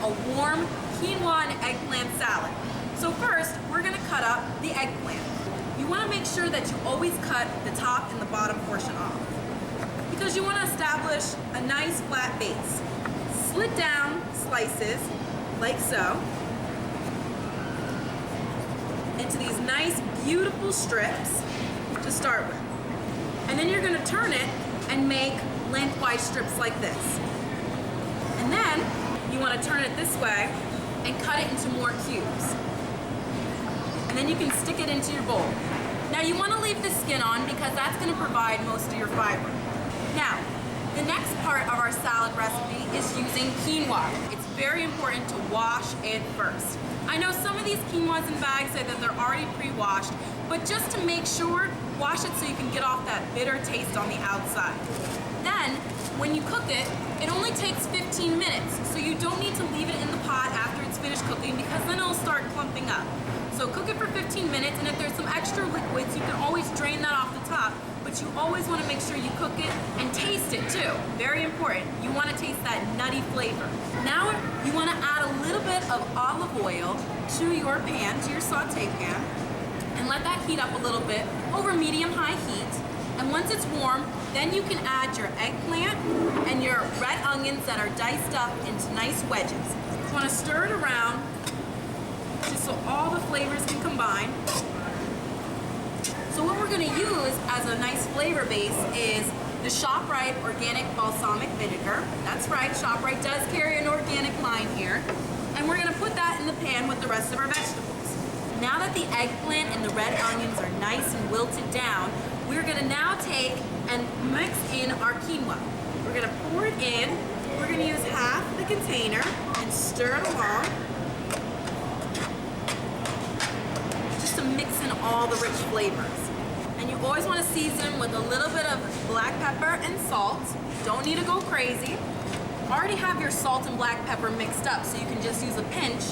a warm quinoa and eggplant salad. So first, we're gonna cut up the eggplant. You wanna make sure that you always cut the top and the bottom portion off, because you wanna establish a nice flat base. Slit down slices, like so, into these nice, beautiful strips to start with. And then you're gonna turn it and make lengthwise strips like this. And then you wanna turn it this way and cut it into more cubes. And then you can stick it into your bowl. Now you wanna leave the skin on because that's gonna provide most of your fiber. Now, the next part of our salad recipe is using quinoa. It's very important to wash it first. I know some of these quinoas in bags say that they're already pre-washed, but just to make sure, wash it so you can get off that bitter taste on the outside. Then, when you cook it, it only takes 15 minutes, so you don't need to leave it in the pot after it's finished cooking because then it'll start clumping up. So cook it for 15 minutes, and if there's some extra liquids, you can always drain that off the top, but you always want to make sure you cook it and taste it too. Very important. You want to taste that nutty flavor. Now you want to add a little bit of olive oil to your pan, to your saute pan, and let that heat up a little bit over medium-high heat. And once it's warm, then you can add your eggplant and your red onions that are diced up into nice wedges. You want to stir it around just so all the flavors can combine. So what we're going to use as a nice flavor base is the ShopRite organic balsamic vinegar. That's right, ShopRite does carry an organic line here. And we're going to put that in the pan with the rest of our vegetables. Now that the eggplant and the red onions are nice and wilted down, we're going to now take and mix in our quinoa. We're going to pour it in. We're going to use half the container and stir it along, just to mix in all the rich flavors. And you always want to season with a little bit of black pepper and salt. Don't need to go crazy. Already have your salt and black pepper mixed up, so you can just use a pinch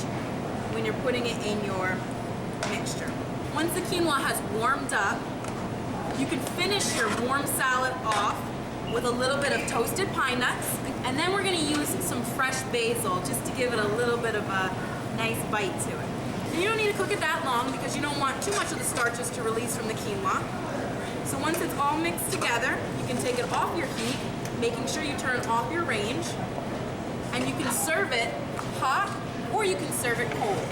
when you're putting it in your mixture. Once the quinoa has warmed up, you can finish your warm salad off with a little bit of toasted pine nuts, and then we're going to use some fresh basil just to give it a little bit of a nice bite to it. And you don't need to cook it that long because you don't want too much of the starches to release from the quinoa. So once it's all mixed together, you can take it off your heat, making sure you turn off your range, and you can serve it hot or you can serve it cold.